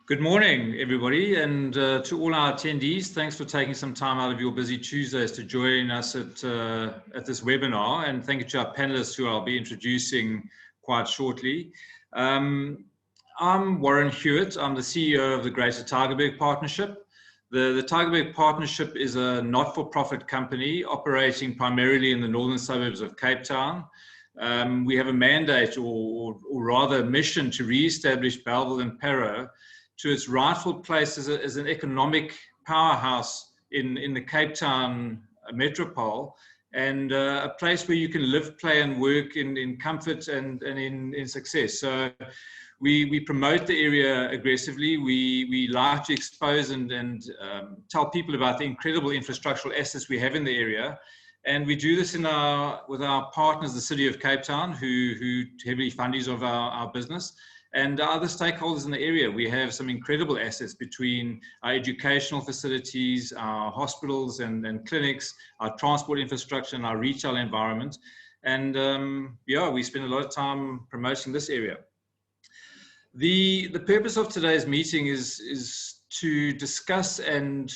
Good morning, everybody, and to all our attendees, thanks for taking some time out of your busy Tuesdays to join us at this webinar, and thank you to our panelists who I'll be introducing quite shortly. I'm Warren Hewitt. I'm the CEO of the Greater Tygerberg Partnership. The Tygerberg Partnership is a not-for-profit company operating primarily in the northern suburbs of Cape Town. We have a mandate, or rather a mission, to re-establish Bellville and Parow to its rightful place as an economic powerhouse in the Cape Town metropole, and a place where you can live, play and work in comfort and in success. So we promote the area aggressively. We like to expose and tell people about the incredible infrastructural assets we have in the area. And we do this with our partners, the City of Cape Town, who heavily fundies of our business, and other stakeholders in the area. We have some incredible assets between our educational facilities, our hospitals and clinics, our transport infrastructure, and our retail environment. And yeah, we spend a lot of time promoting this area. The purpose of today's meeting is to discuss and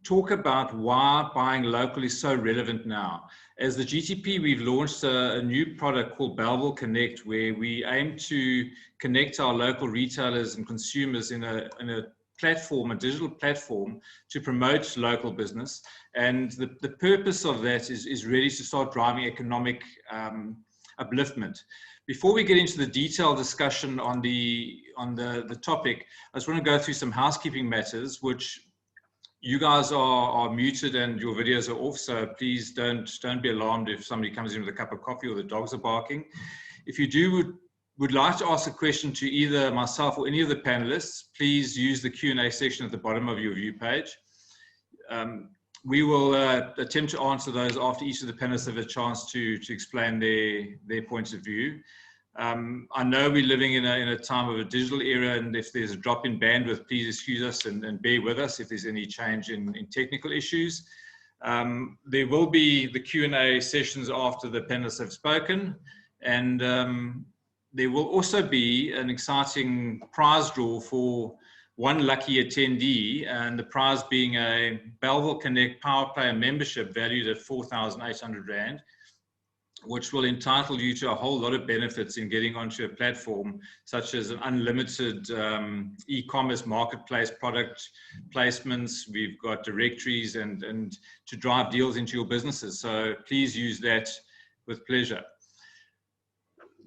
talk about why buying local is so relevant now. As the GTP, we've launched a new product called Bellville Connect, where we aim to connect our local retailers and consumers in a platform, a digital platform, to promote local business. And the purpose of that is really to start driving economic upliftment. Before we get into the detailed discussion on the topic, I just want to go through some housekeeping matters, which you guys are muted and your videos are off, so please don't be alarmed if somebody comes in with a cup of coffee or the dogs are barking. If you would like to ask a question to either myself or any of the panelists, please use the Q&A section at the bottom of your view page. We will attempt to answer those after each of the panelists have a chance to explain their points of view. I know we're living in a time of a digital era, and if there's a drop in bandwidth, please excuse us and bear with us if there's any change in technical issues. There will be the Q&A sessions after the panelists have spoken, and there will also be an exciting prize draw for one lucky attendee, and the prize being a Bellville Connect Power Player membership valued at 4,800 Rand. Which will entitle you to a whole lot of benefits in getting onto a platform, such as an unlimited e-commerce marketplace product placements. We've got directories and to drive deals into your businesses. So please use that with pleasure.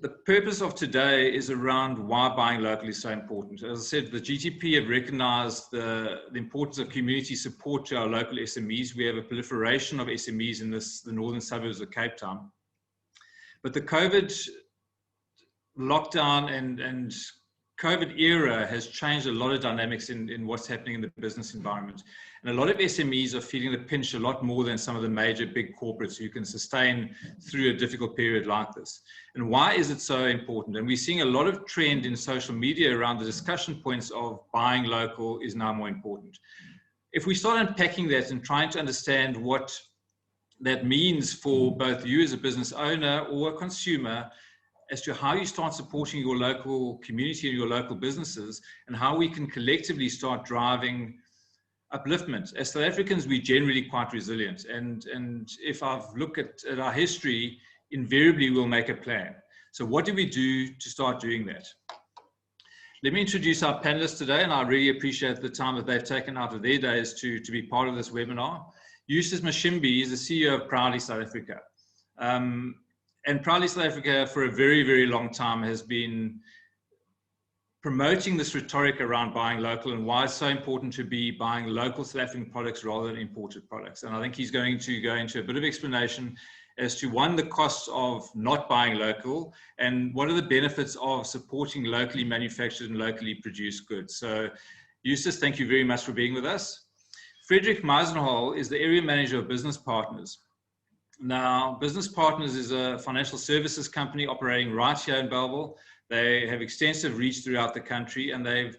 The purpose of today is around why buying locally is so important. As I said, the GTP have recognized the importance of community support to our local SMEs. We have a proliferation of SMEs in the northern suburbs of Cape Town. But the COVID lockdown and COVID era has changed a lot of dynamics in what's happening in the business environment. And a lot of SMEs are feeling the pinch a lot more than some of the major big corporates who can sustain through a difficult period like this. And why is it so important? And we're seeing a lot of trend in social media around the discussion points of buying local is now more important. If we start unpacking that and trying to understand what that means for both you as a business owner or a consumer as to how you start supporting your local community and your local businesses, and how we can collectively start driving upliftment. As South Africans, we're generally quite resilient. And if I've looked at our history, invariably we'll make a plan. So what do we do to start doing that? Let me introduce our panelists today, and I really appreciate the time that they've taken out of their days to be part of this webinar. Eustace Mashimbi is the CEO of Proudly South Africa. And Proudly South Africa for a very, very long time has been promoting this rhetoric around buying local and why it's so important to be buying local South African products rather than imported products. And I think he's going to go into a bit of explanation as to, one, the costs of not buying local, and what are the benefits of supporting locally manufactured and locally produced goods. So Eustace, thank you very much for being with us. Frederick Meisenhall is the Area Manager of Business Partners. Now, Business Partners is a financial services company operating right here in Bellville. They have extensive reach throughout the country, and they've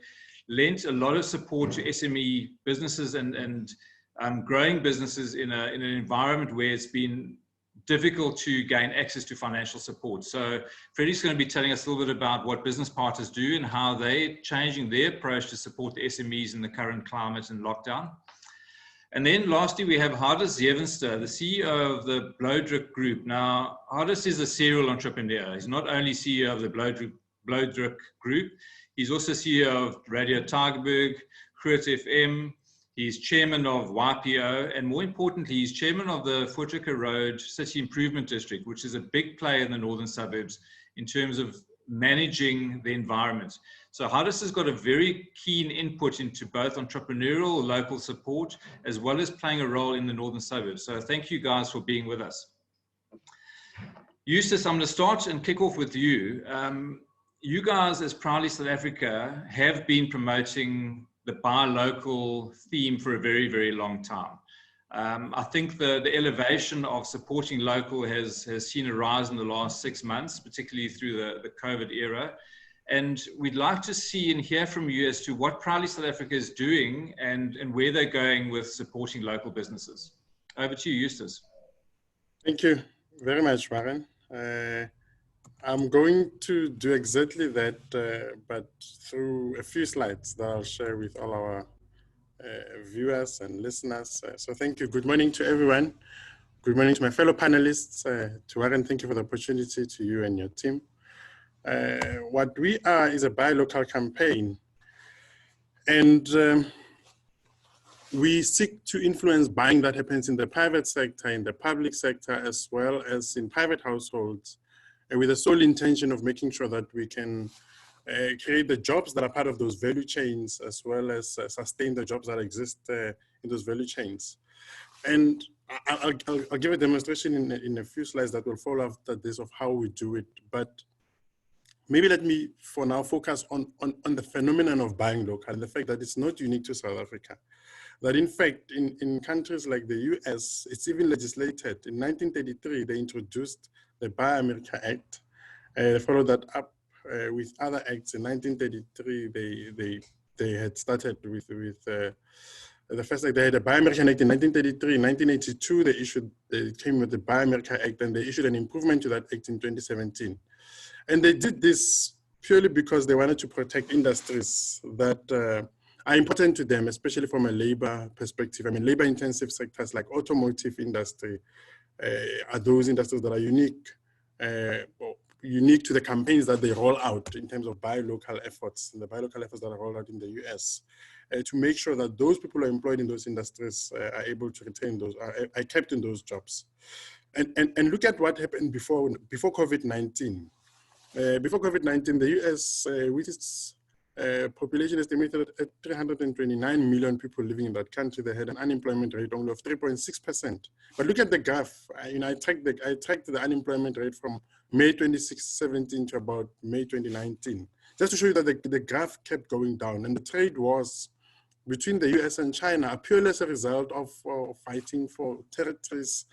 lent a lot of support to SME businesses and growing businesses in an environment where it's been difficult to gain access to financial support. So Freddie's going to be telling us a little bit about what business partners do and how they're changing their approach to support the SMEs in the current climate and lockdown. And then lastly, we have Hardis Zevenster, the CEO of the Blowdruk Group. Now, Hardis is a serial entrepreneur. He's not only CEO of the Blowdruk Group, he's also CEO of Radio Tygerberg, Groot FM. He's chairman of YPO, and more importantly, he's chairman of the Voortrekker Road City Improvement District, which is a big player in the northern suburbs in terms of managing the environment. So Hardis has got a very keen input into both entrepreneurial, local support, as well as playing a role in the northern suburbs. So thank you guys for being with us. Eustace, I'm going to start and kick off with you. You guys, as Proudly South Africa, have been promoting the buy local theme for a very, very long time. I think the elevation of supporting local has seen a rise in the last 6 months, particularly through the COVID era. And we'd like to see and hear from you as to what Proudly South Africa is doing and where they're going with supporting local businesses. Over to you, Eustace. Thank you very much, Warren. I'm going to do exactly that, but through a few slides that I'll share with all our viewers and listeners. So thank you. Good morning to everyone. Good morning to my fellow panelists. To Warren, thank you for the opportunity, to you and your team. What we are is a buy local campaign, and we seek to influence buying that happens in the private sector, in the public sector, as well as in private households, with the sole intention of making sure that we can create the jobs that are part of those value chains, as well as sustain the jobs that exist in those value chains. And I'll give a demonstration in a few slides that will follow after this of how we do it. But maybe let me, for now, focus on the phenomenon of buying local and the fact that it's not unique to South Africa. That in fact, in countries like the US, it's even legislated. In 1933, they introduced the Buy America Act. They followed that up with other acts. In 1933, they had started with the first act. They had a Buy American Act in 1933. In 1982, they came with the Buy America Act, and they issued an improvement to that act in 2017. And they did this purely because they wanted to protect industries that are important to them, especially from a labor perspective. I mean, labor-intensive sectors like automotive industry are those industries that are unique to the campaigns that they roll out in terms of buy local efforts, and the buy local efforts that are rolled out in the US, to make sure that those people who are employed in those industries are able to retain those, are kept in those jobs. And look at what happened before COVID-19. Before COVID-19, the US, with its population estimated at 329 million people living in that country, they had an unemployment rate only of 3.6%. But look at the graph. I tracked the unemployment rate from May 2017 to about May 2019, just to show you that the graph kept going down. And the trade wars between the US and China are purely as a result of fighting for territories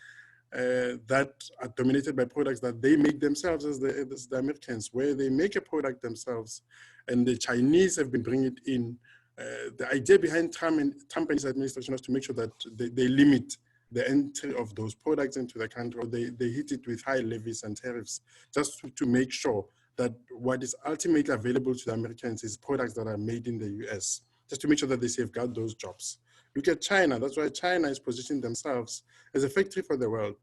that are dominated by products that they make themselves as the Americans, where they make a product themselves, and the Chinese have been bringing it in. The idea behind Trump and his administration was to make sure that they limit the entry of those products into the country, or they hit it with high levies and tariffs, just to make sure that what is ultimately available to the Americans is products that are made in the US, just to make sure that they safeguard those jobs. Look at China. That's why China is positioning themselves as a factory for the world.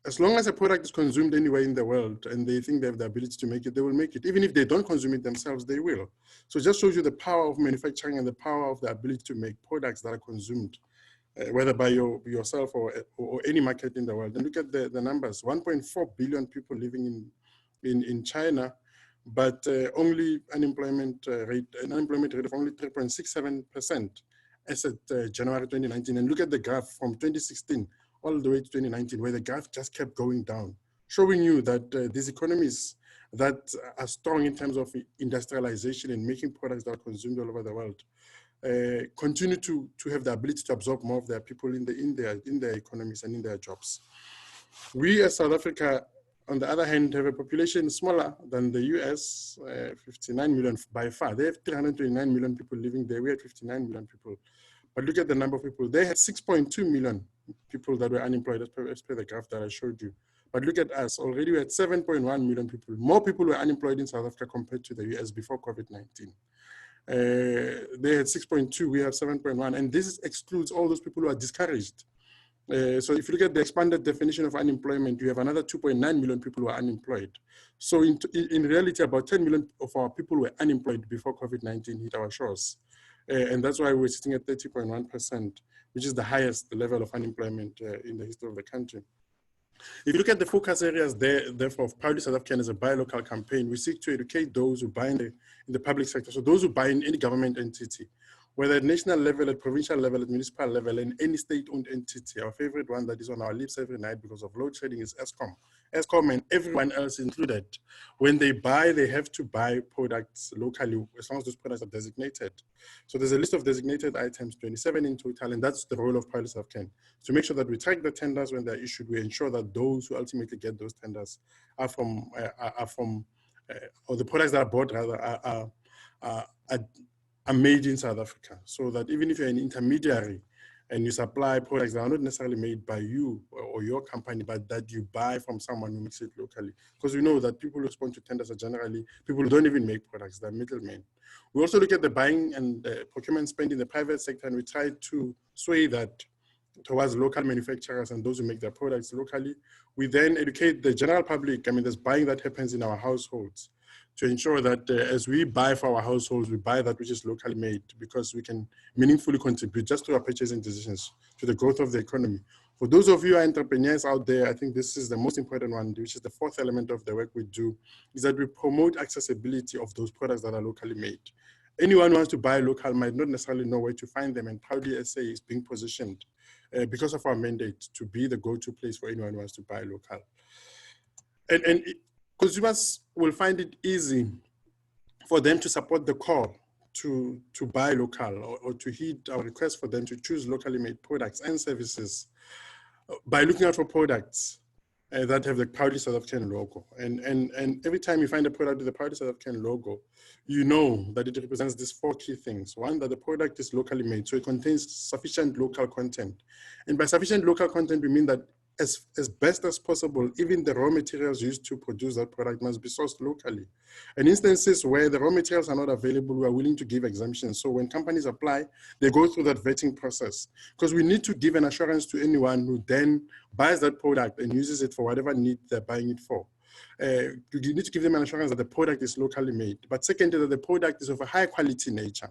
As long as a product is consumed anywhere in the world and they think they have the ability to make it, they will make it. Even if they don't consume it themselves, they will. So it just shows you the power of manufacturing and the power of the ability to make products that are consumed, whether by yourself or any market in the world. And look at the numbers: 1.4 billion people living in China, but only unemployment rate of only 3.67% as at January 2019. And look at the graph from 2016 all the way to 2019, where the graph just kept going down, showing you that these economies that are strong in terms of industrialization and making products that are consumed all over the world continue to have the ability to absorb more of their people in their economies and in their jobs. We as South Africa, on the other hand, have a population smaller than the US, 59 million by far. They have 329 million people living there. We had 59 million people. But look at the number of people. They had 6.2 million people that were unemployed as per the graph that I showed you. But look at us, already we're at 7.1 million people. More people were unemployed in South Africa compared to the US before COVID-19. They had 6.2, we have 7.1. And this excludes all those people who are discouraged. So if you look at the expanded definition of unemployment, you have another 2.9 million people who are unemployed. So in reality, about 10 million of our people were unemployed before COVID-19 hit our shores. And that's why we're sitting at 30.1%, which is the highest level of unemployment in the history of the country. If you look at the focus areas therefore, of Proudly South African as a buy local campaign, we seek to educate those who buy in the public sector. So those who buy in any government entity, whether at national level, at provincial level, at municipal level, and any state-owned entity. Our favorite one that is on our lips every night because of load shedding is Eskom. Eskom and everyone else included. When they buy, they have to buy products locally as long as those products are designated. So there's a list of designated items, 27 in total, and that's the role of Proudly South African. To make sure that we track the tenders when they're issued, we ensure that those who ultimately get those tenders are or the products that are bought rather are made in South Africa, so that even if you're an intermediary and you supply products that are not necessarily made by you or your company, but that you buy from someone who makes it locally. Because we know that people who respond to tenders are generally people who don't even make products, they're middlemen. We also look at the buying and procurement spend in the private sector, and we try to sway that towards local manufacturers and those who make their products locally. We then educate the general public. I mean, there's buying that happens in our households, to ensure that as we buy for our households, we buy that which is locally made, because we can meaningfully contribute just through our purchasing decisions to the growth of the economy. For those of you who are entrepreneurs out there, I think this is the most important one, which is the fourth element of the work we do, is that we promote accessibility of those products that are locally made. Anyone who wants to buy local might not necessarily know where to find them, and Proudly SA is being positioned because of our mandate to be the go-to place for anyone who wants to buy local. And consumers will find it easy for them to support the call to buy local, or to heed our request for them to choose locally made products and services by looking out for products that have the Proudly South African logo. And every time you find a product with the Proudly South African logo, you know that it represents these four key things. One, that the product is locally made, so it contains sufficient local content. And by sufficient local content, we mean that as best as possible, even the raw materials used to produce that product must be sourced locally. In instances where the raw materials are not available, we are willing to give exemptions. So when companies apply, they go through that vetting process, because we need to give an assurance to anyone who then buys that product and uses it for whatever need they're buying it for. You need to give them an assurance that the product is locally made. But secondly, that the product is of a high quality nature.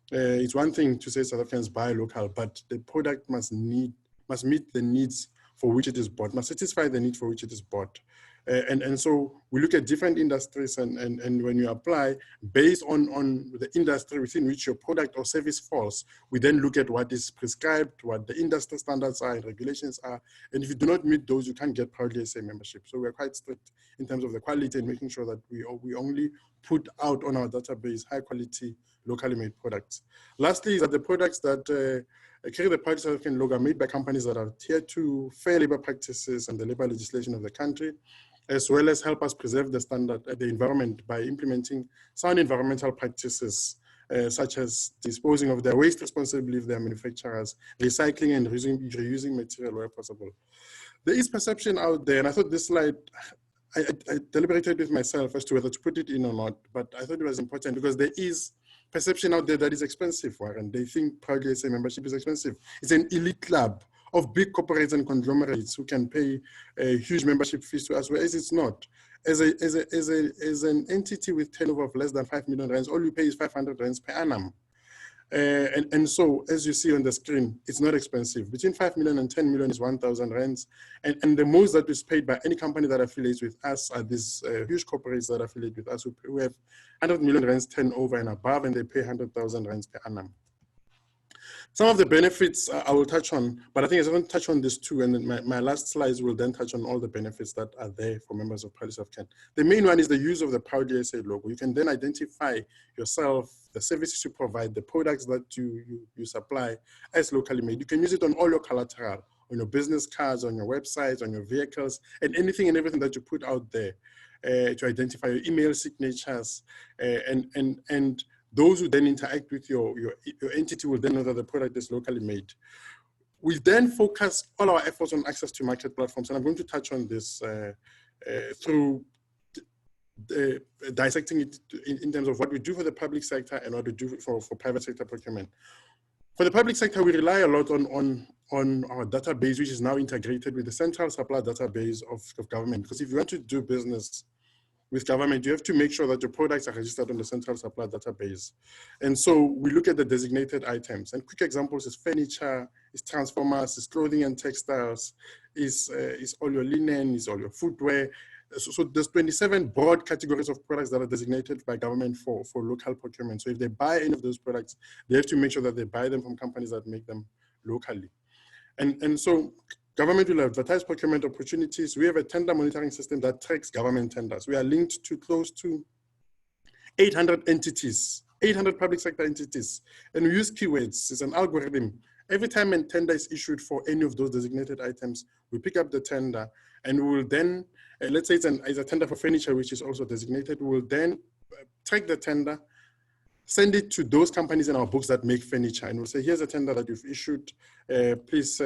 It's one thing to say South Africans buy local, but the product must meet the needs for which it is bought, must satisfy the need for which it is bought. And so we look at different industries, and when you apply based on the industry within which your product or service falls, we then look at what is prescribed, what the industry standards are and regulations are. And if you do not meet those, you can't get Proudly SA membership. So we're quite strict in terms of the quality and making sure that we only put out on our database high quality, locally made products. Lastly, is that the products that carry the Proudly South African logo are made by companies that adhere to fair labor practices and the labor legislation of the country, as well as help us preserve the standard, the environment, by implementing sound environmental practices, such as disposing of their waste responsibly if they are manufacturers, recycling and reusing material where possible. There is perception out there, and I thought this slide, I deliberated with myself as to whether to put it in or not, but I thought it was important because there is perception out there that is expensive, Warren. They think Proudly SA membership is expensive. It's an elite club of big corporates and conglomerates who can pay huge membership fees to us, whereas it's not. As an entity with turnover of less than 5 million rands, all you pay is 500 rands per annum. And so, as you see on the screen, it's not expensive. Between 5 million and 10 million is 1,000 rands. And the most that is paid by any company that affiliates with us are these huge corporates that affiliate with us who have 100 million rands turnover and above, and they pay 100,000 rands per annum. Some of the benefits I will touch on, but I think I want to touch on this too, and then my last slides will then touch on all the benefits that are there for members of Proudly South African. The main one is the use of the Proudly SA logo. You can then identify yourself, the services you provide, the products that you supply as locally made. You can use it on all your collateral, on your business cards, on your websites, on your vehicles, and anything and everything that you put out there to identify your email signatures, and those who then interact with your entity will then know that the product is locally made. We then focus all our efforts on access to market platforms, and I'm going to touch on this through dissecting it in terms of what we do for the public sector and what we do for private sector procurement. For the public sector, we rely a lot on our database, which is now integrated with the central supply database of government. Because if you want to do business with government, you have to make sure that your products are registered on the central supply database. And so we look at the designated items. And quick examples is furniture, is transformers, is clothing and textiles, is all your linen, is all your footwear. So there's 27 broad categories of products that are designated by government for local procurement. So if they buy any of those products, they have to make sure that they buy them from companies that make them locally. And so government will advertise procurement opportunities. We have a tender monitoring system that tracks government tenders. We are linked to close to 800 entities, 800 public sector entities. And we use keywords. It's an algorithm. Every time a tender is issued for any of those designated items, we pick up the tender and we will then, let's say it's a tender for furniture, which is also designated, we will then track the tender, send it to those companies in our books that make furniture. And we'll say, here's a tender that you've issued, please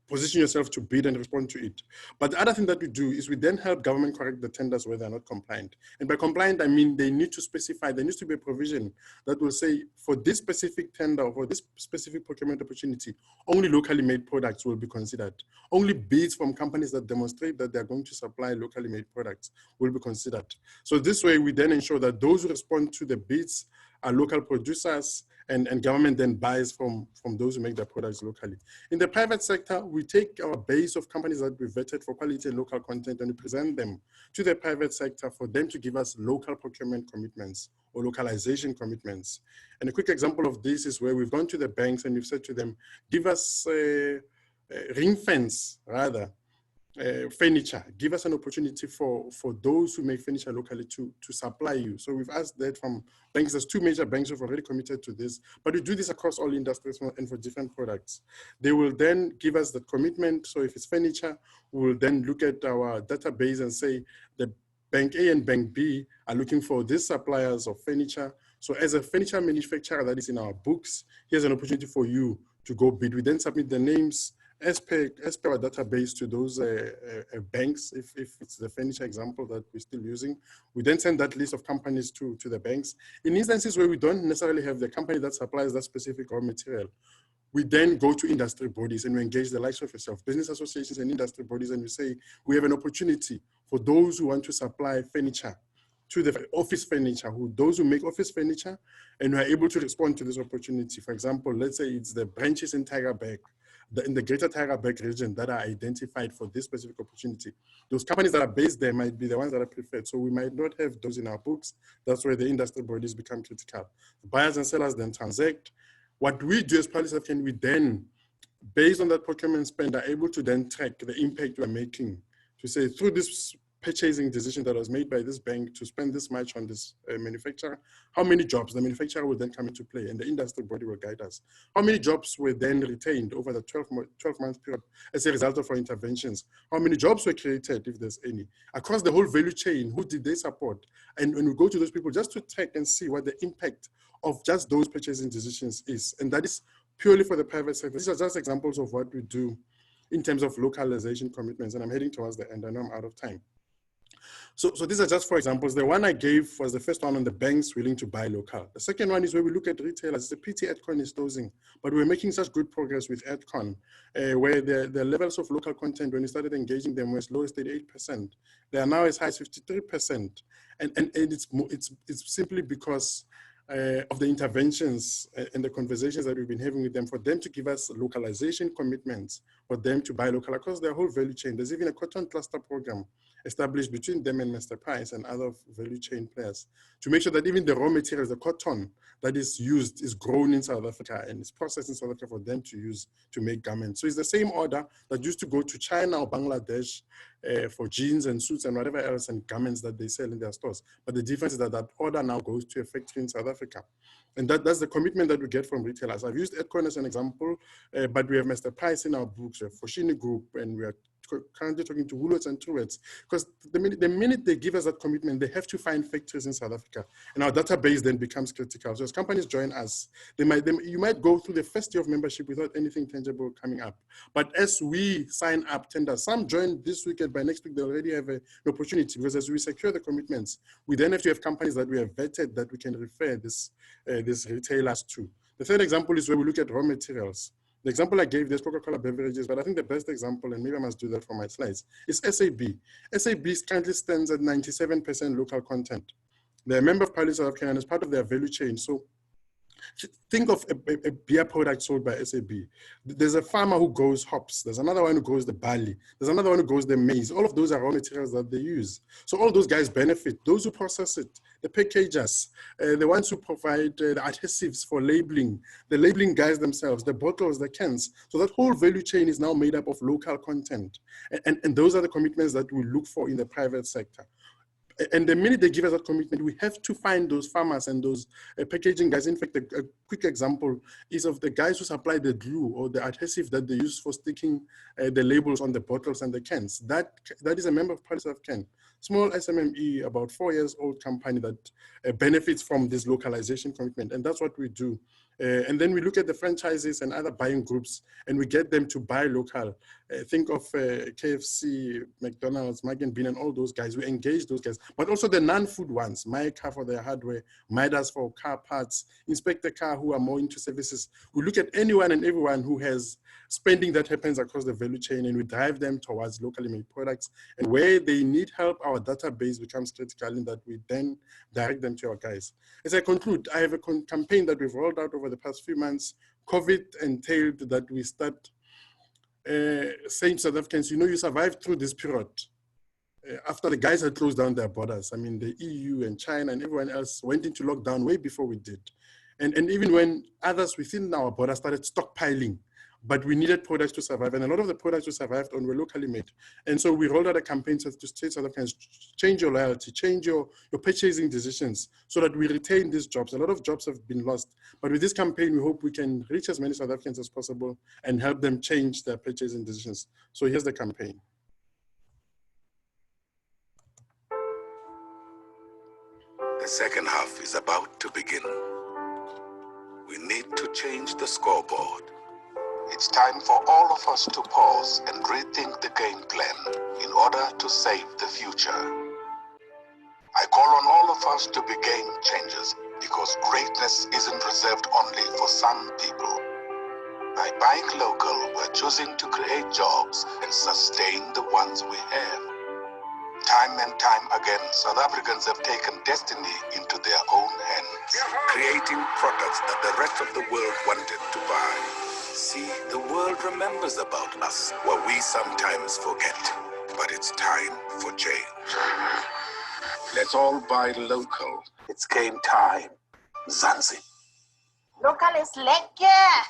position yourself to bid and respond to it. But the other thing that we do is we then help government correct the tenders where they're not compliant. And by compliant, I mean they need to specify, there needs to be a provision that will say for this specific tender or for this specific procurement opportunity, only locally made products will be considered. Only bids from companies that demonstrate that they're going to supply locally made products will be considered. So this way we then ensure that those who respond to the bids are local producers, and government then buys from those who make their products locally. In the private sector, we take our base of companies that we vetted for quality and local content and we present them to the private sector for them to give us local procurement commitments or localization commitments. And a quick example of this is where we've gone to the banks and we've said to them, give us ring fence, rather, furniture. Give us an opportunity for those who make furniture locally to supply you. So we've asked that from banks. There's two major banks who have already committed to this, but we do this across all industries and for different products. They will then give us that commitment. So if it's furniture, we'll then look at our database and say the Bank A and Bank B are looking for these suppliers of furniture. So as a furniture manufacturer that is in our books, here's an opportunity for you to go bid. We then submit the names as per our database to those banks, if it's the furniture example that we're still using. We then send that list of companies to the banks. In instances where we don't necessarily have the company that supplies that specific raw material, we then go to industry bodies and we engage the likes of yourself, business associations and industry bodies, and we say, we have an opportunity for those who want to supply furniture to the office furniture, those who make office furniture, and who are able to respond to this opportunity. For example, let's say it's the branches in Tigerberg, in the greater Tigerberg region that are identified for this specific opportunity. Those companies that are based there might be the ones that are preferred. So we might not have those in our books. That's where the industry bodies become critical. The buyers and sellers then transact. What we do as public sector, we then, based on that procurement spend, are able to then track the impact we're making to say through this purchasing decision that was made by this bank to spend this much on this manufacturer, how many jobs the manufacturer will then come into play and the industry body will guide us. How many jobs were then retained over the 12-month period as a result of our interventions? How many jobs were created, if there's any? Across the whole value chain, who did they support? And when we go to those people just to track and see what the impact of just those purchasing decisions is. And that is purely for the private sector. These are just examples of what we do in terms of localization commitments. And I'm heading towards the end. I know I'm out of time. So these are just 4 examples. The one I gave was the first one on the banks willing to buy local. The second one is where we look at retailers. It's a pity Adcon is closing, but we're making such good progress with Adcon, where the levels of local content, when we started engaging them, were as low as 38%. They are now as high as 53%. And it's simply because of the interventions and the conversations that we've been having with them, for them to give us localization commitments, for them to buy local across their whole value chain. There's even a cotton cluster program established between them and Mr. Price and other value chain players to make sure that even the raw materials, the cotton that is used, is grown in South Africa and is processed in South Africa for them to use to make garments. So it's the same order that used to go to China or Bangladesh for jeans and suits and whatever else and garments that they sell in their stores. But the difference is that that order now goes to a factory in South Africa. And that's the commitment that we get from retailers. I've used Adcon as an example, but we have Mr. Price in our books, we have Foschini Group, and we are currently talking to Woolworths and Truworths, because the minute they give us that commitment, they have to find factories in South Africa, and our database then becomes critical. So as companies join us, you might go through the first year of membership without anything tangible coming up. But as we sign up tenders, some join this week, and by next week they already have an opportunity, because as we secure the commitments, we then have to have companies that we have vetted that we can refer these retailers to. The third example is where we look at raw materials. The example I gave, there's Coca-Cola beverages, but I think the best example, and maybe I must do that for my slides, is SAB. SAB currently stands at 97% local content. They're a member of Parliament South Africa and as part of their value chain. So think of a beer product sold by SAB. There's a farmer who grows hops. There's another one who grows the barley. There's another one who grows the maize. All of those are raw materials that they use. So all those guys benefit. Those who process it, the packagers, the ones who provide the adhesives for labeling, the labeling guys themselves, the bottles, the cans. So that whole value chain is now made up of local content. And those are the commitments that we look for in the private sector. And the minute they give us that commitment, we have to find those farmers and those packaging guys. In fact, a quick example is of the guys who supply the glue or the adhesive that they use for sticking the labels on the bottles and the cans. That is a member of Parliament South Africa. Small SMME, about 4 years old company that benefits from this localization commitment. And that's what we do. And then we look at the franchises and other buying groups, and we get them to buy local. Think of KFC, McDonald's, Mag and Bean, and all those guys. We engage those guys, but also the non-food ones, MyCar for their hardware, Midas for car parts, Inspect the Car, who are more into services. We look at anyone and everyone who has spending that happens across the value chain, and we drive them towards locally made products. And where they need help, our database becomes critical in that we then direct them to our guys. As I conclude, I have a campaign that we've rolled out over the past few months. COVID entailed that we start saying to South Africans, you know, you survived through this period. After the guys had closed down their borders, I mean, the EU and China and everyone else went into lockdown way before we did. And even when others within our border started stockpiling, but we needed products to survive. And a lot of the products we survived on were locally made. And so we rolled out a campaign to state South Africans, change your loyalty, change your purchasing decisions so that we retain these jobs. A lot of jobs have been lost. But with this campaign, we hope we can reach as many South Africans as possible and help them change their purchasing decisions. So here's the campaign. The second half is about to begin. We need to change the scoreboard. It's time for all of us to pause and rethink the game plan in order to save the future. I call on all of us to be game changers because greatness isn't reserved only for some people. By buying local, we're choosing to create jobs and sustain the ones we have. Time and time again, South Africans have taken destiny into their own hands, creating products that the rest of the world wanted to buy. See, the world remembers about us, what we sometimes forget. But it's time for change. Let's all buy local. It's game time. Zanzi. Local is lekker.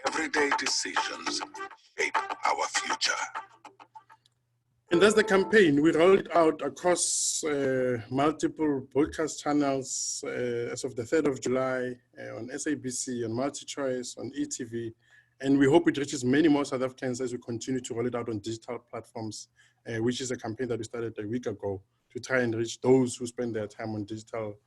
Everyday decisions shape our future. And that's the campaign. We rolled it out across multiple broadcast channels as of the 3rd of July on SABC, on MultiChoice, on ETV. And we hope it reaches many more South Africans as we continue to roll it out on digital platforms, which is a campaign that we started a week ago to try and reach those who spend their time on digital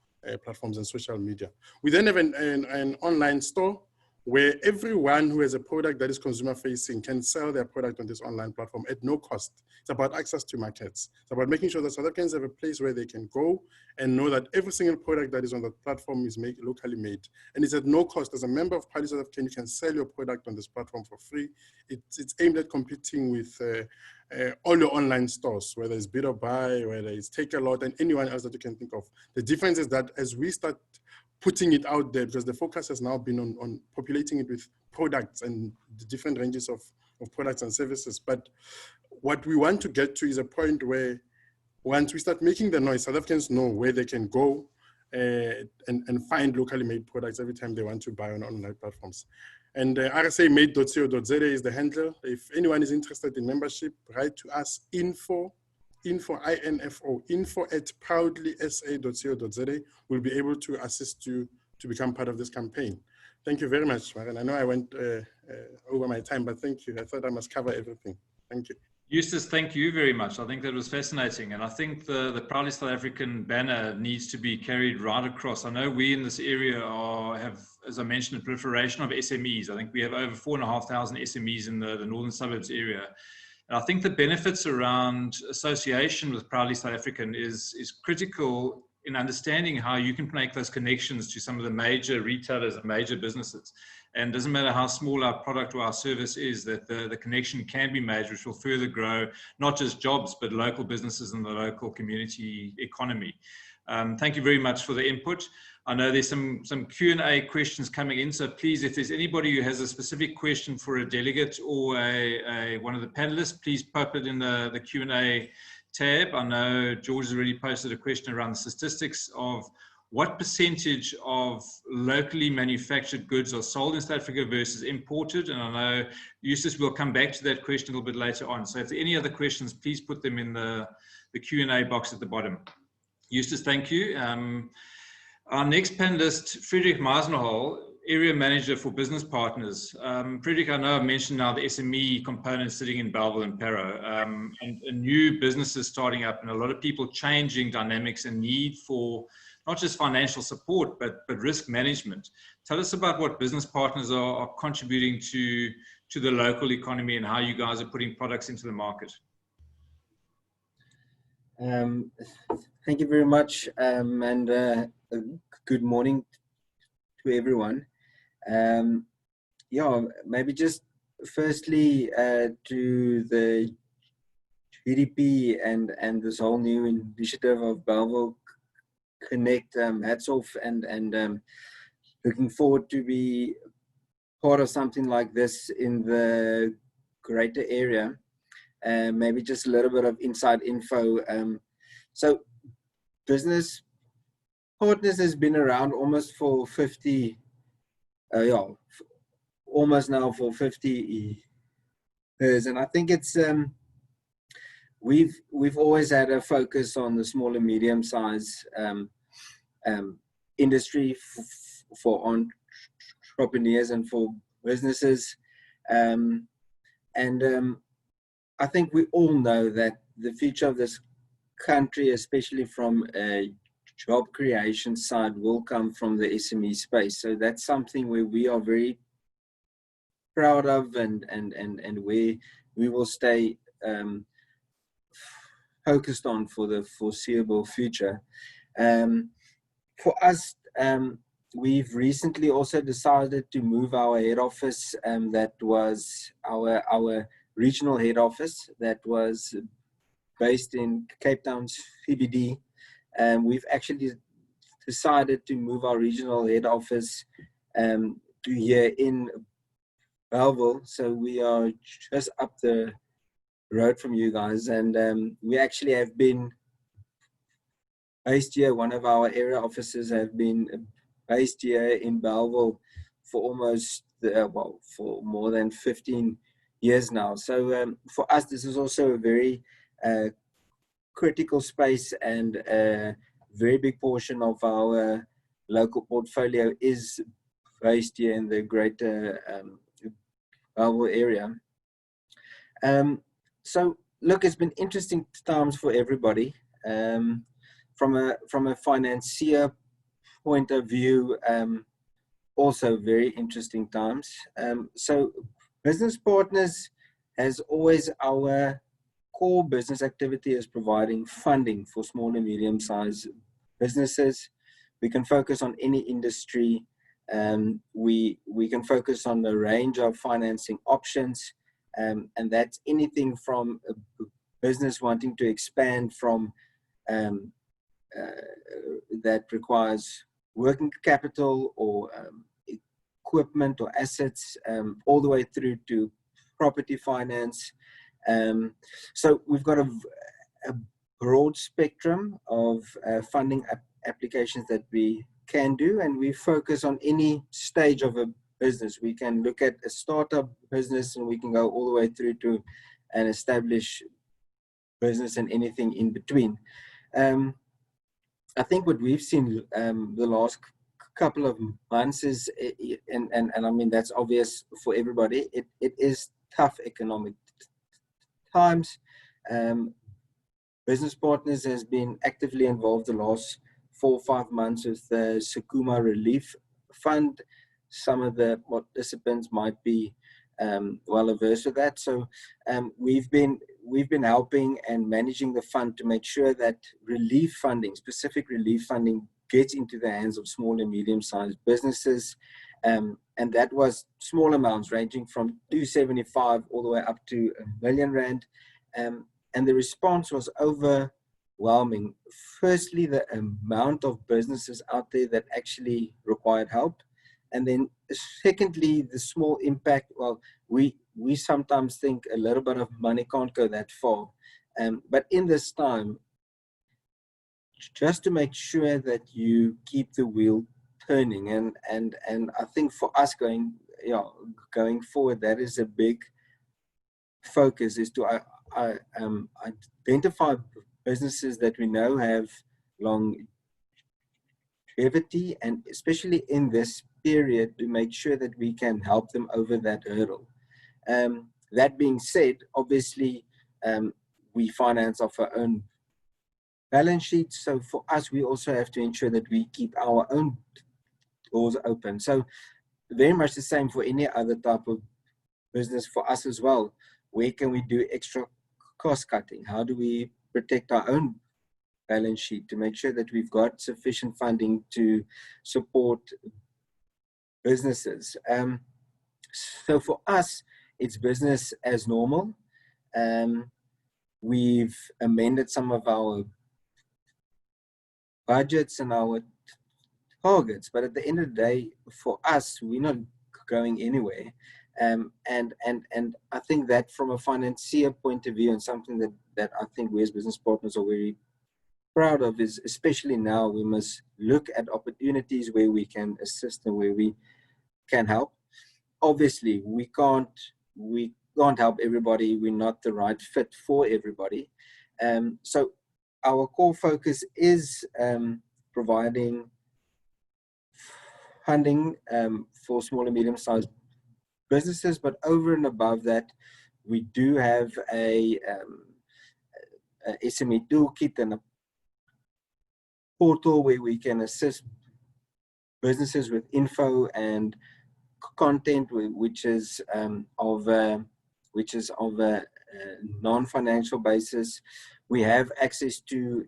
platforms and social media. We then have an online store where everyone who has a product that is consumer facing can sell their product on this online platform at no cost. It's about access to markets. It's about making sure that South Africans have a place where they can go and know that every single product that is on the platform is locally made. And it's at no cost. As a member of Parliament South Africa, you can sell your product on this platform for free. It's aimed at competing with all your online stores, whether it's Bid or Buy, whether it's Take a Lot, and anyone else that you can think of. The difference is that as we start putting it out there, because the focus has now been on populating it with products and the different ranges of products and services. But what we want to get to is a point where once we start making the noise, South Africans know where they can go and find locally made products every time they want to buy on online platforms. And rsamade.co.za is the handle. If anyone is interested in membership, write to us info @proudlysa.co.za. We'll be able to assist you to become part of this campaign. Thank you very much, Maren. I know I went over my time, but thank you. I thought I must cover everything. Thank you. Eustace, thank you very much. I think that was fascinating. And I think the Proudly South African banner needs to be carried right across. I know we in this area have, as I mentioned, a proliferation of SMEs. I think we have over 4,500 SMEs in the northern suburbs area. And I think the benefits around association with Proudly South African is critical in understanding how you can make those connections to some of the major retailers and major businesses. And it doesn't matter how small our product or our service is, that the connection can be made, which will further grow not just jobs, but local businesses and the local community economy. Thank you very much for the input. I know there's some Q&A questions coming in, so please, if there's anybody who has a specific question for a delegate or one of the panelists, please pop it in the Q&A tab. I know George has already posted a question around the statistics of what percentage of locally manufactured goods are sold in South Africa versus imported. And I know, Eustace, we'll come back to that question a little bit later on. So if there are any other questions, please put them in the Q&A box at the bottom. Eustace, thank you. Our next panelist, Friedrich Meisenhol, Area Manager for Business Partners. Friedrich, I know I've mentioned now the SME component sitting in Bellville and Parow, and new businesses starting up and a lot of people changing dynamics and need for not just financial support, but risk management. Tell us about what business partners are contributing to the local economy and how you guys are putting products into the market. Thank you very much, and good morning to everyone. Yeah, maybe just firstly to the GDP and this whole new initiative of Bellville Connect, hats off, and looking forward to be part of something like this in the greater area. Maybe just a little bit of inside info. So Business Partners has been around almost for 50, almost now for 50 years, and I think it's we've always had a focus on the small and medium size industry for entrepreneurs and for businesses, and I think we all know that the future of this country, especially from a job creation side, will come from the SME space. So that's something where we are very proud of, and where we will stay focused on for the foreseeable future. For us, we've recently also decided to move our head office, that was our regional head office that was based in Cape Town's CBD. We've actually decided to move our regional head office to here in Bellville. So we are just up the road from you guys, and we actually have been based here. One of our area offices have been based here in Bellville for almost for more than 15 years now. So for us, this is also a very critical space, and a very big portion of our local portfolio is based here in the greater Bellville area. So look, it's been interesting times for everybody. From a financier point of view, also very interesting times. So Business Partners has always, our core business activity is providing funding for small and medium-sized businesses. We can focus on any industry. We can focus on the range of financing options, and that's anything from a business wanting to expand from that requires working capital or equipment or assets, all the way through to property finance. So we've got a broad spectrum of funding applications that we can do, and we focus on any stage of a business. We can look at a startup business, and we can go all the way through to an established business and anything in between. I think what we've seen the last couple of months is, and I mean, that's obvious for everybody, it is tough economic times. Business Partners has been actively involved the last 4 or 5 months with the Sakuma Relief Fund. Some of the participants might be well averse with that. So we've been helping and managing the fund to make sure that relief funding, specific relief funding, gets into the hands of small and medium-sized businesses. And that was small amounts ranging from 275 all the way up to R1 million. And the response was overwhelming. Firstly, the amount of businesses out there that actually required help. And then secondly, the small impact. Well, we sometimes think a little bit of money can't go that far. But in this time, just to make sure that you keep the wheel turning. And I think for us going forward, that is a big focus, is to identify businesses that we know have longevity, and especially in this period, to make sure that we can help them over that hurdle. That being said, obviously, we finance off our own balance sheet. So for us, we also have to ensure that we keep our own doors open. So very much the same for any other type of business for us as well. Where can we do extra cost cutting? How do we protect our own balance sheet to make sure that we've got sufficient funding to support businesses? So for us, it's business as normal. We've amended some of our budgets and our targets, but at the end of the day, for us, we're not going anywhere. And I think that from a financier point of view, and something that I think we as business partners are very proud of, is especially now we must look at opportunities where we can assist and where we can help. Obviously, we can't help everybody. We're not the right fit for everybody. So our core focus is providing funding for small and medium-sized businesses, but over and above that, we do have a SME toolkit and a portal where we can assist businesses with info and content, which is of a non-financial basis. We have access to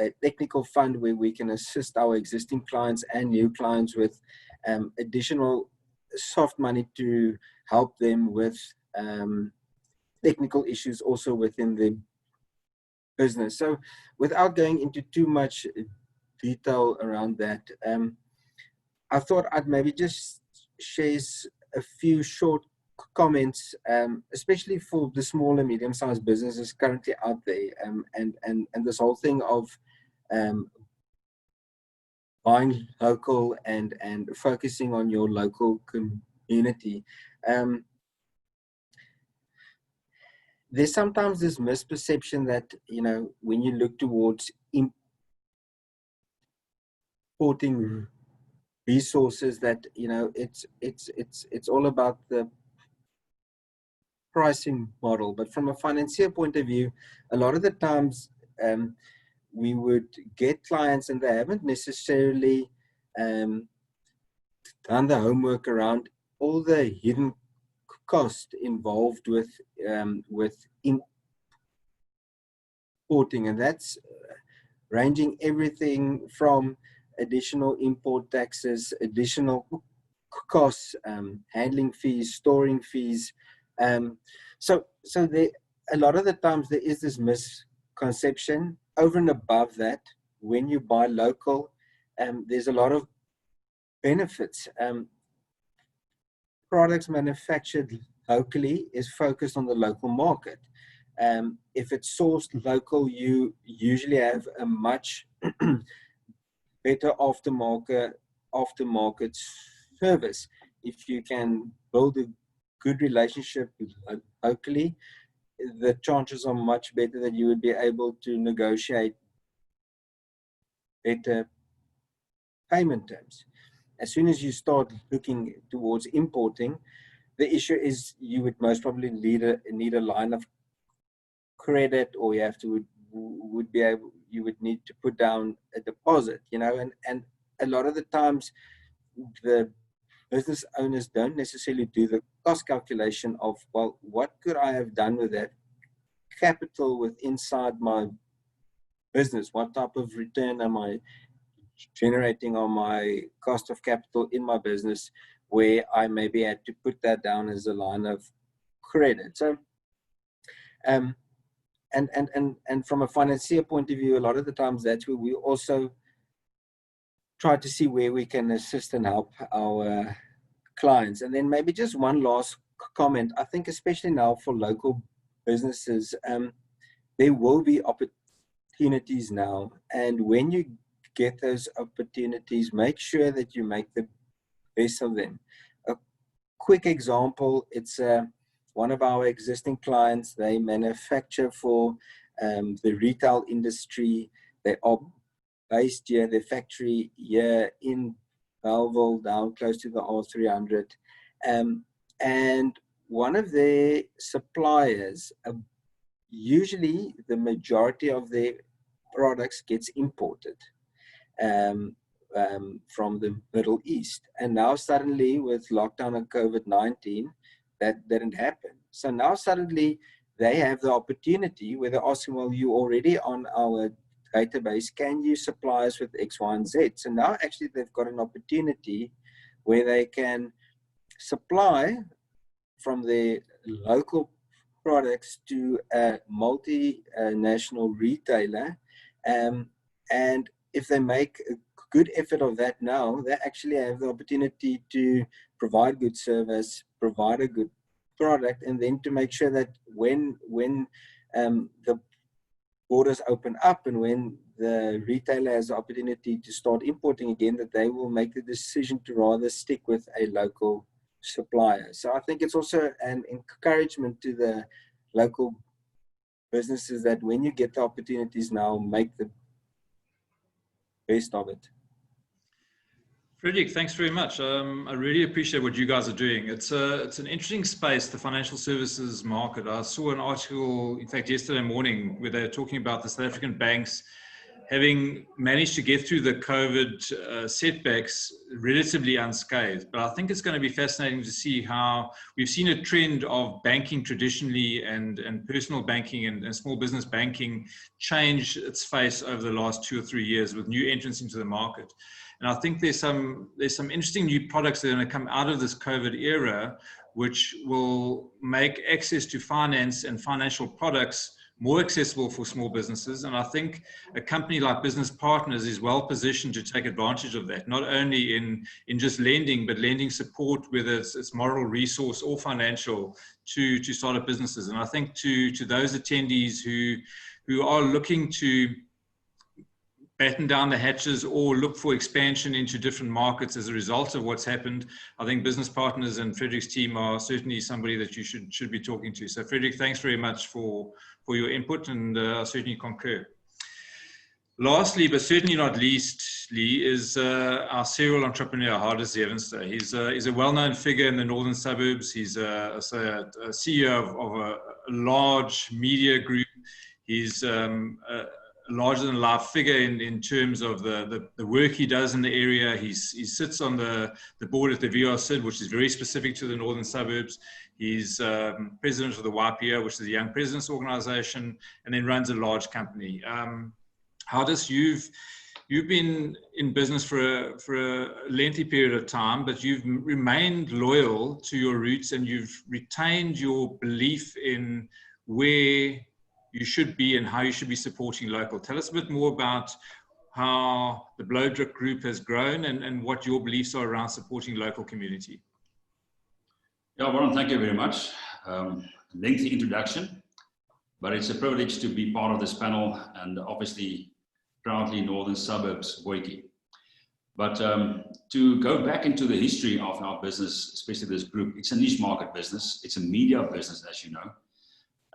a technical fund where we can assist our existing clients and new clients with additional soft money to help them with technical issues also within the business. So without going into too much detail around that, I thought I'd maybe just share a few short comments, especially for the small and medium-sized businesses currently out there, and this whole thing of buying local and focusing on your local community. There's sometimes this misperception that, you know, when you look towards importing resources, that, you know, it's all about the pricing model. But from a financier point of view, a lot of the times we would get clients and they haven't necessarily done the homework around all the hidden cost involved with importing, and that's ranging everything from additional import taxes, additional costs, handling fees, storing fees. So there, a lot of the times there is this misconception. Over and above that, when you buy local, there's a lot of benefits. Products manufactured locally is focused on the local market. If it's sourced local, you usually have a much better aftermarket service. If you can build a good relationship locally, the chances are much better that you would be able to negotiate better payment terms. as soon as you start looking towards importing, the issue is you would most probably need a line of credit, or you have to you would need to put down a deposit, you know, and a lot of the times the business owners don't necessarily do the cost calculation of, well, what could I have done with that capital with inside my business? What type of return am I generating on my cost of capital in my business, where I maybe had to put that down as a line of credit? So and from a financier point of view, a lot of the times that's where we also try to see where we can assist and help our clients. And then maybe just one last comment. I think especially now for local businesses, there will be opportunities now. And when you get those opportunities, make sure that you make the best of them. A quick example, it's one of our existing clients. They manufacture for the retail industry. They are based here, their factory here in Bellville, down close to the R300. And one of their suppliers, usually the majority of their products gets imported from the Middle East. And now suddenly with lockdown and COVID-19, that didn't happen. So now suddenly they have the opportunity where they're asking, well, you already on our database, can you supply us with X, Y, and Z? So now actually they've got an opportunity where they can supply from their local products to a multinational retailer. And if they make a good effort of that now, they actually have the opportunity to provide good service, provide a good product, and then to make sure that when the borders open up and when the retailer has the opportunity to start importing again, that they will make the decision to rather stick with a local supplier. So I think it's also an encouragement to the local businesses that when you get the opportunities now, make the best of it. Frederick, thanks very much. I really appreciate what you guys are doing. It's an interesting space, the financial services market. I saw an article, in fact, yesterday morning, where they're talking about the South African banks having managed to get through the COVID setbacks relatively unscathed. But I think it's going to be fascinating to see how we've seen a trend of banking traditionally and personal banking and small business banking change its face over the last 2 or 3 years with new entrants into the market. And I think there's some interesting new products that are going to come out of this COVID era, which will make access to finance and financial products more accessible for small businesses. And I think a company like Business Partners is well positioned to take advantage of that, not only in just lending, but lending support, whether it's moral resource or financial, to startup businesses. And I think to those attendees who are looking to batten down the hatches or look for expansion into different markets as a result of what's happened, I think Business Partners and Frederick's team are certainly somebody that you should be talking to. So Frederick, thanks very much for your input, and I certainly concur. Lastly, but certainly not least, Lee, is our serial entrepreneur, Hardus Zevenster. He's a well-known figure in the northern suburbs. He's a CEO of a large media group. He's larger than life figure in terms of the work he does in the area. He sits on the board at the VRSID, which is very specific to the northern suburbs. He's president of the YPO, which is the Young Presidents Organization, and then runs a large company. Hardus, you've been in business for a lengthy period of time, but you've remained loyal to your roots, and you've retained your belief in where you should be and how you should be supporting local. Tell us a bit more about how the Blowdrip Group has grown and what your beliefs are around supporting local community. Yeah, Warren, thank you very much. Lengthy introduction, but it's a privilege to be part of this panel, and obviously proudly Northern Suburbs Boykie. But to go back into the history of our business, especially this group, it's a niche market business. It's a media business, as you know.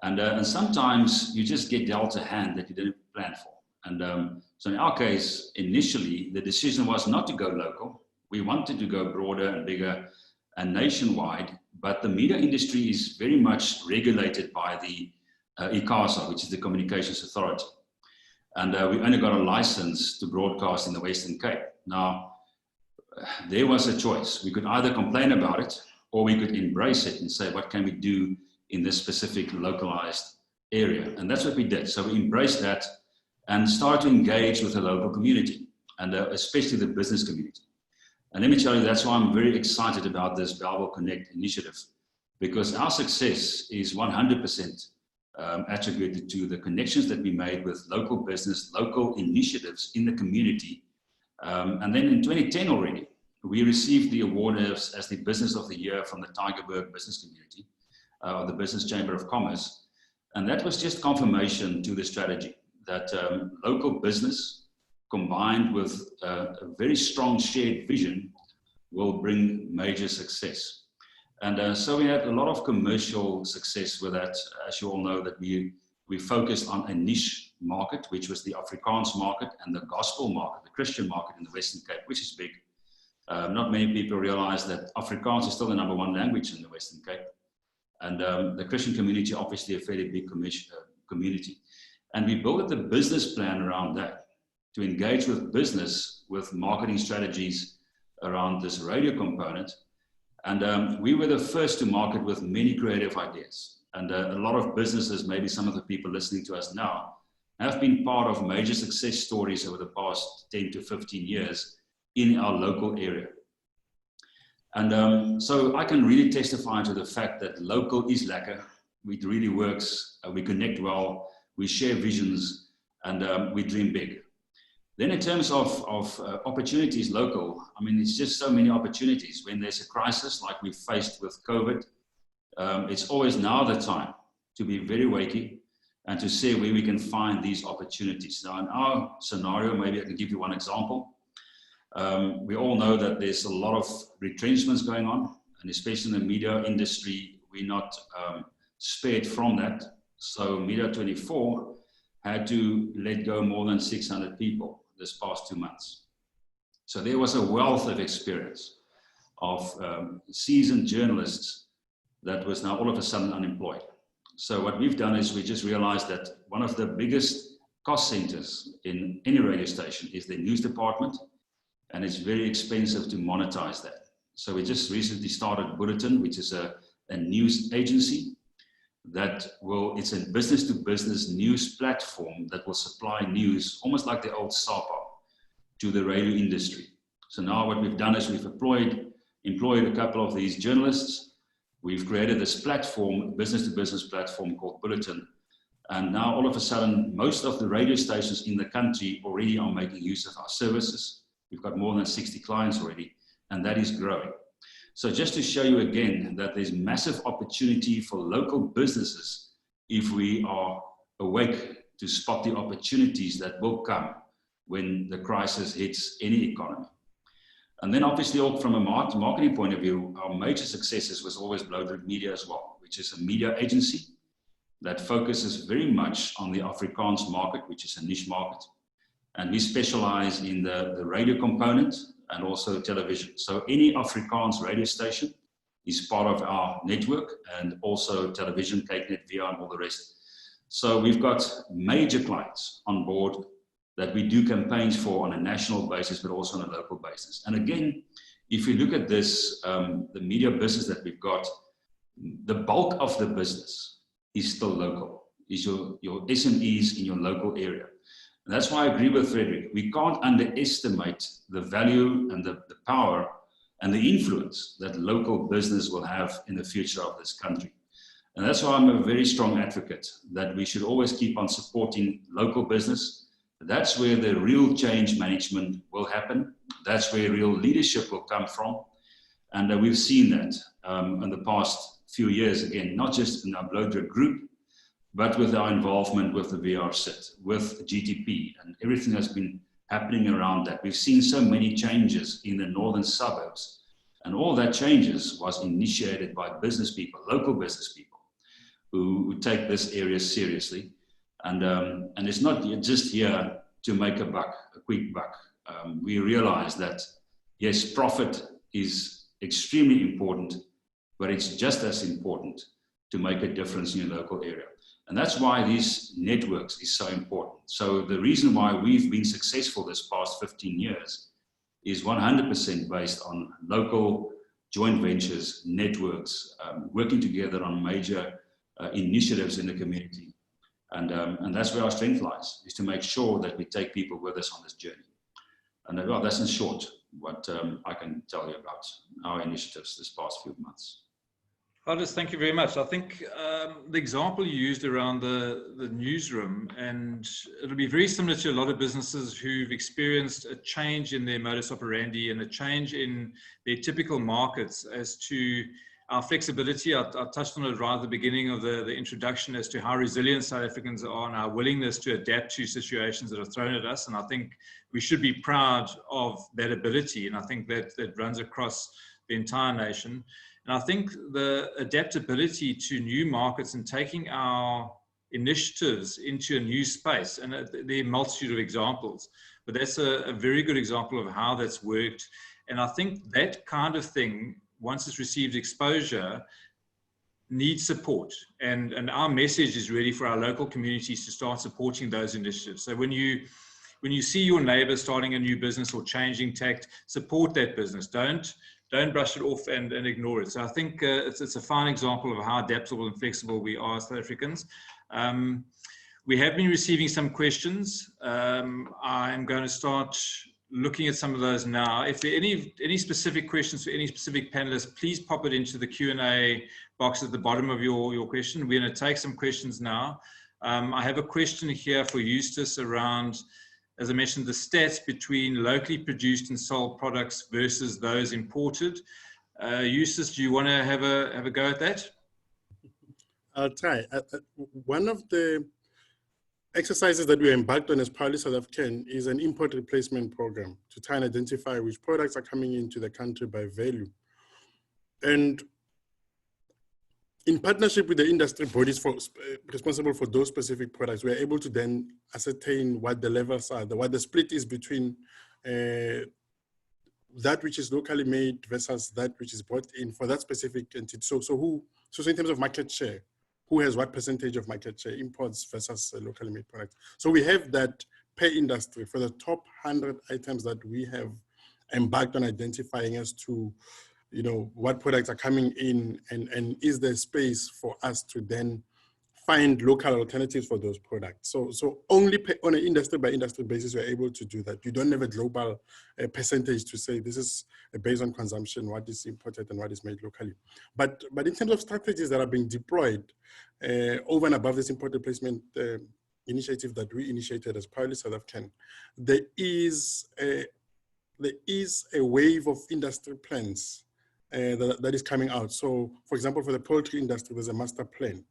And sometimes you just get dealt a hand that you didn't plan for. And so in our case, initially, the decision was not to go local. We wanted to go broader and bigger and nationwide, but the media industry is very much regulated by the ICASA, which is the Communications Authority. And we only got a license to broadcast in the Western Cape. Now, there was a choice. We could either complain about it, or we could embrace it and say, what can we do in this specific localized area? And that's what we did. So we embraced that and started to engage with the local community, and especially the business community. And let me tell you, that's why I'm very excited about this Bellville Connect initiative, because our success is 100% attributed to the connections that we made with local business, local initiatives in the community. And then in 2010 already, we received the award as the Business of the Year from the Tygerberg Business Community, or the Business Chamber of Commerce. And that was just confirmation to the strategy that local business combined with a very strong shared vision will bring major success. And so we had a lot of commercial success with that. As you all know, that we focused on a niche market, which was the Afrikaans market and the gospel market, the Christian market in the Western Cape, which is big. Not many people realize that Afrikaans is still the #1 language in the Western Cape. And the Christian community, obviously a fairly big community. And we built the business plan around that to engage with business, with marketing strategies around this radio component. And we were the first to market with many creative ideas. And a lot of businesses, maybe some of the people listening to us now, have been part of major success stories over the past 10 to 15 years in our local area. And so I can really testify to the fact that local is lekker. It really works. We connect well, we share visions, and we dream big. Then in terms of opportunities local, I mean, it's just so many opportunities. When there's a crisis like we faced with COVID, it's always now the time to be very wakey and to see where we can find these opportunities. Now in our scenario, maybe I can give you one example. We all know that there's a lot of retrenchments going on, and especially in the media industry, we're not spared from that. So Media 24 had to let go more than 600 people this past 2 months. So there was a wealth of experience of seasoned journalists that was now all of a sudden unemployed. So what we've done is we just realized that one of the biggest cost centers in any radio station is the news department, and it's very expensive to monetize that. So we just recently started Bulletin, which is a news agency that it's a business-to-business news platform that will supply news, almost like the old SAPA, to the radio industry. So now what we've done is we've employed a couple of these journalists. We've created this platform, business-to-business platform called Bulletin. And now all of a sudden, most of the radio stations in the country already are making use of our services. We've got more than 60 clients already, and that is growing. So just to show you again that there's massive opportunity for local businesses if we are awake to spot the opportunities that will come when the crisis hits any economy. And then obviously from a marketing point of view, our major successes was always Blowdruk Media as well, which is a media agency that focuses very much on the Afrikaans market, which is a niche market. And we specialize in the radio component and also television. So any Afrikaans radio station is part of our network, and also television, KNet, VR, and all the rest. So we've got major clients on board that we do campaigns for on a national basis, but also on a local basis. And again, if you look at this, the media business that we've got, the bulk of the business is still local, is your SMEs in your local area. And that's why I agree with Frederick. We can't underestimate the value and the power and the influence that local business will have in the future of this country. And that's why I'm a very strong advocate that we should always keep on supporting local business. That's where the real change management will happen. That's where real leadership will come from. And we've seen that in the past few years, again, not just in our Blowdruk group, but with our involvement with the VRSIT, with GTP, and everything that's been happening around that. We've seen so many changes in the northern suburbs, and all that changes was initiated by business people, local business people, who take this area seriously. And it's not just here to make a buck, a quick buck. We realize that Yes, profit is extremely important, but it's just as important to make a difference in your local area. And that's why these networks is so important. So the reason why we've been successful this past 15 years is 100% based on local joint ventures, networks, working together on major initiatives in the community. And that's where our strength lies, is to make sure that we take people with us on this journey. And well, that's in short what I can tell you about our initiatives this past few months. Aldous, thank you very much. I think the example you used around the newsroom, and it'll be very similar to a lot of businesses who've experienced a change in their modus operandi and a change in their typical markets as to our flexibility. I touched on it right at the beginning of the introduction as to how resilient South Africans are and our willingness to adapt to situations that are thrown at us. And I think we should be proud of that ability. And I think that runs across the entire nation. And I think the adaptability to new markets and taking our initiatives into a new space, and there are a multitude of examples, but that's a very good example of how that's worked. And I think that kind of thing, once it's received exposure, needs support. And our message is really for our local communities to start supporting those initiatives. So when you see your neighbor starting a new business or changing tact, support that business. Don't brush it off and ignore it. So I think it's a fine example of how adaptable and flexible we are as South Africans. We have been receiving some questions. I'm going to start looking at some of those now. If there are any specific questions for any specific panelists, please pop it into the Q&A box at the bottom of your question. We're going to take some questions now. I have a question here for Eustace around, as I mentioned, the stats between locally produced and sold products versus those imported. Eustace, do you want to have a go at that? I'll try. One of the exercises that we embarked on as Proudly South African is an import replacement program to try and identify which products are coming into the country by value. And in partnership with the industry bodies responsible for those specific products, we are able to then ascertain what the levels are, what the split is between that which is locally made versus that which is brought in for that specific entity. So in terms of market share, who has what percentage of market share, imports versus locally made products. So we have that per industry for the top 100 items that we have embarked on identifying as to, you know, what products are coming in, and is there space for us to then find local alternatives for those products. So only on an industry by industry basis, we're able to do that. You don't have a global percentage to say this is based on consumption, what is imported and what is made locally. But in terms of strategies that are being deployed over and above this import replacement initiative that we initiated as Proudly South African, there is a wave of industry plans that is coming out. So, for example, for the poultry industry, there's a master plan.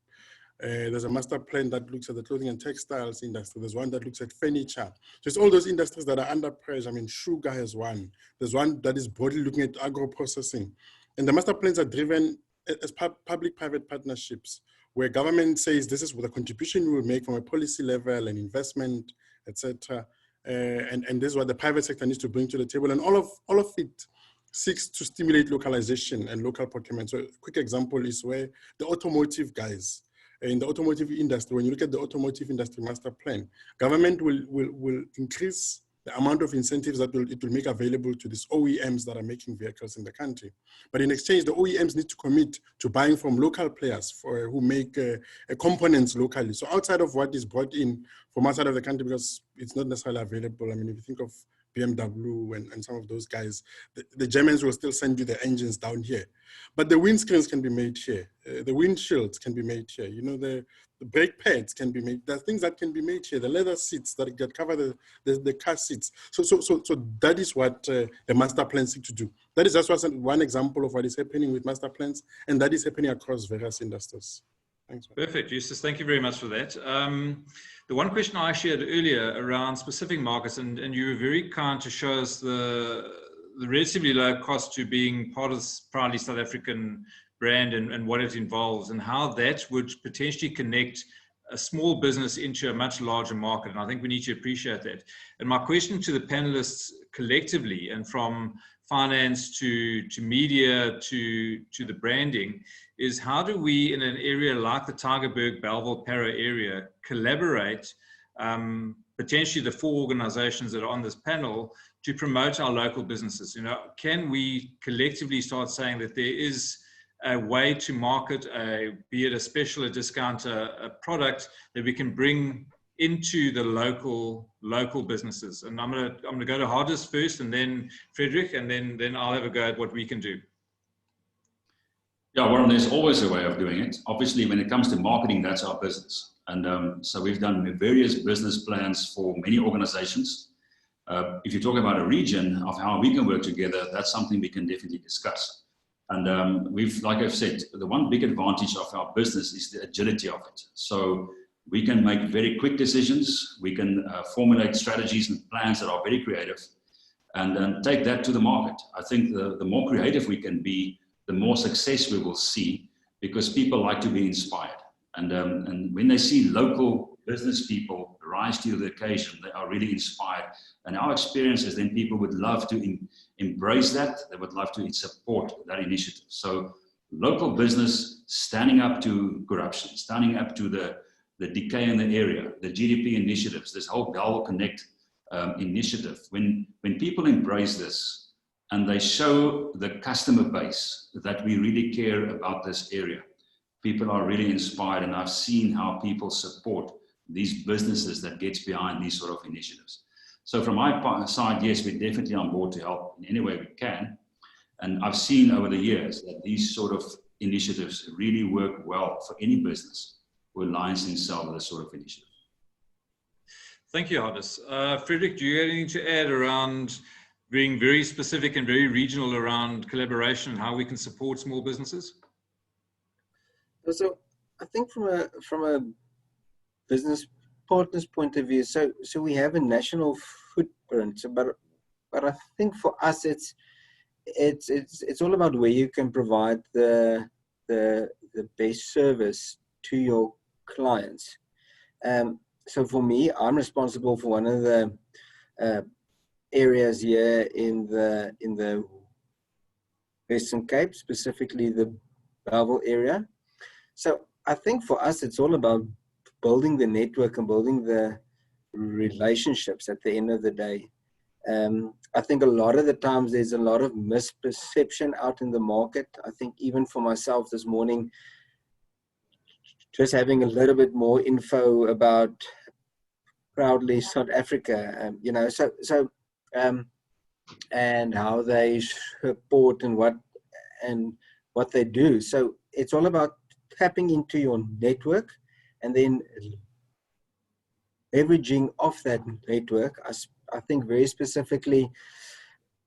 There's a master plan that looks at the clothing and textiles industry. There's one that looks at furniture. Just all those industries that are under pressure. I mean, sugar has one. There's one that is broadly looking at agro-processing. And the master plans are driven as public-private partnerships, where government says this is what the contribution we will make from a policy level and investment, etc. And this is what the private sector needs to bring to the table. And all of it seeks to stimulate localization and local procurement. So a quick example is where the automotive guys, in the automotive industry, when you look at the automotive industry master plan, government will increase the amount of incentives that it will make available to these OEMs that are making vehicles in the country. But in exchange, the OEMs need to commit to buying from local players who make components locally. So outside of what is brought in from outside of the country, because it's not necessarily available. I mean, if you think of BMW and some of those guys, the Germans will still send you the engines down here. But the windscreens can be made here. The windshields can be made here. You know, the brake pads can be made. There are things that can be made here. The leather seats that cover the car seats. So that is what the master plans seek to do. That is just one example of what is happening with master plans, and that is happening across various industries. Thanks. Perfect, Eustace. Thank you very much for that. The one question I shared earlier around specific markets, and you were very kind to show us the relatively low cost to being part of this Proudly South African brand and what it involves, and how that would potentially connect a small business into a much larger market. And I think we need to appreciate that. And my question to the panelists collectively, and from finance to media to the branding, is how do we, in an area like the Tygerberg, Bellville, Para area, collaborate, potentially the 4 organizations that are on this panel, to promote our local businesses? You know, can we collectively start saying that there is a way to market be it a special, a discount, a product that we can bring into the local businesses? And I'm gonna go to Hardis first, and then Frederick, and then I'll have a go at what we can do. Yeah, Warren, there's always a way of doing it. Obviously, when it comes to marketing, that's our business. And so we've done various business plans for many organizations. If you talk about a region of how we can work together, that's something we can definitely discuss. And we've, like I've said, the one big advantage of our business is the agility of it. So we can make very quick decisions. We can formulate strategies and plans that are very creative, and take that to the market. I think the more creative we can be, the more success we will see, because people like to be inspired. And when they see local business people rise to the occasion, they are really inspired. And our experience is then people would love to embrace that. They would love to support that initiative. So local business standing up to corruption, standing up to the decay in the area, the GDP initiatives, this whole Bellville Connect initiative. When people embrace this and they show the customer base that we really care about this area, people are really inspired. And I've seen how people support these businesses that gets behind these sort of initiatives. So from my side, yes, we're definitely on board to help in any way we can. And I've seen over the years that these sort of initiatives really work well for any business who aligns themselves with this sort of initiative. Thank you, Hardis. Frederick, do you have anything to add around being very specific and very regional around collaboration and how we can support small businesses? So I think from a business partner's point of view, so we have a national footprint, but I think for us it's all about where you can provide the best service to your clients. So for me, I'm responsible for one of the areas here in the Western Cape, specifically the Bellville area. So I think for us, it's all about building the network and building the relationships at the end of the day. I think a lot of the times there's a lot of misperception out in the market. I think even for myself this morning, just having a little bit more info about Proudly South Africa, you know, and how they support and what they do. So it's all about tapping into your network and then leveraging off that network. I think very specifically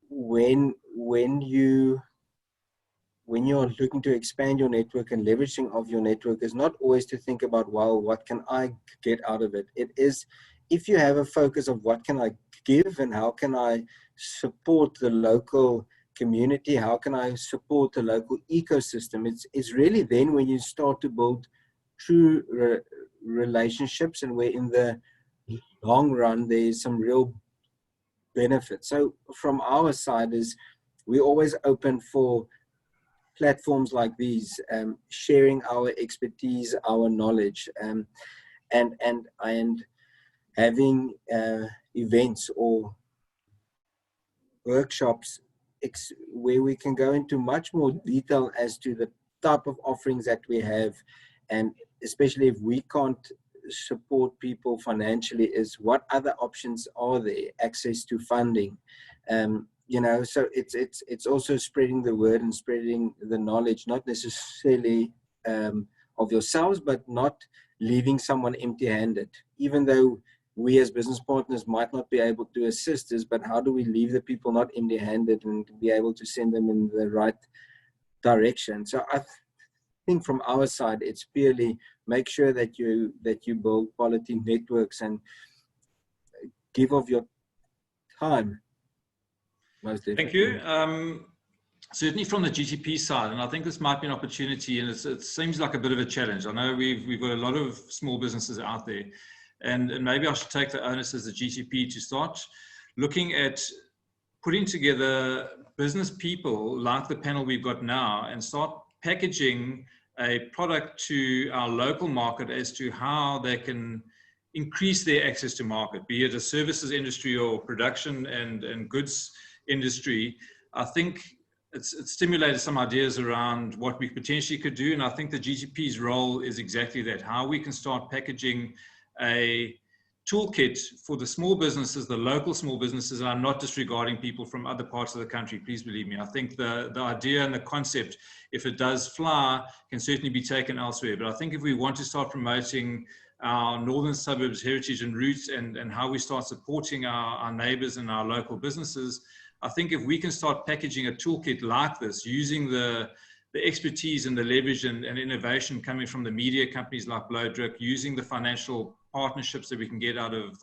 when you're looking to expand your network and leveraging of your network is not always to think about, well, what can I get out of it? It is, if you have a focus of what can I give and how can I support the local community, how can I support the local ecosystem, it's really then when you start to build true relationships, and where in the long run there's some real benefit. So from our side is we're always open for platforms like these, sharing our expertise, our knowledge, and having events or workshops where we can go into much more detail as to the type of offerings that we have, and especially if we can't support people financially, is what other options are there, access to funding, you know. So it's also spreading the word and spreading the knowledge, not necessarily of yourselves, but not leaving someone empty-handed, even though we as business partners might not be able to assist us, but how do we leave the people not empty-handed and be able to send them in the right direction? So I think from our side, it's purely make sure that you build quality networks and give of your time. Most definitely. Thank you. certainly from the GTP side, and I think this might be an opportunity, and it seems like a bit of a challenge. I know we've got a lot of small businesses out there, and maybe I should take the onus as the GTP to start looking at putting together business people like the panel we've got now and start packaging a product to our local market as to how they can increase their access to market, be it a services industry or production and goods industry. I think it's stimulated some ideas around what we potentially could do. And I think the GTP's role is exactly that, how we can start packaging a toolkit for the small businesses, the local small businesses. And I'm not disregarding people from other parts of the country, please believe me. I think the idea and the concept, if it does fly, can certainly be taken elsewhere. But I think if we want to start promoting our northern suburbs heritage and roots and how we start supporting our neighbors and our local businesses, I think if we can start packaging a toolkit like this, using the expertise and the leverage and innovation coming from the media companies like Blowdruk, using the financial partnerships that we can get out of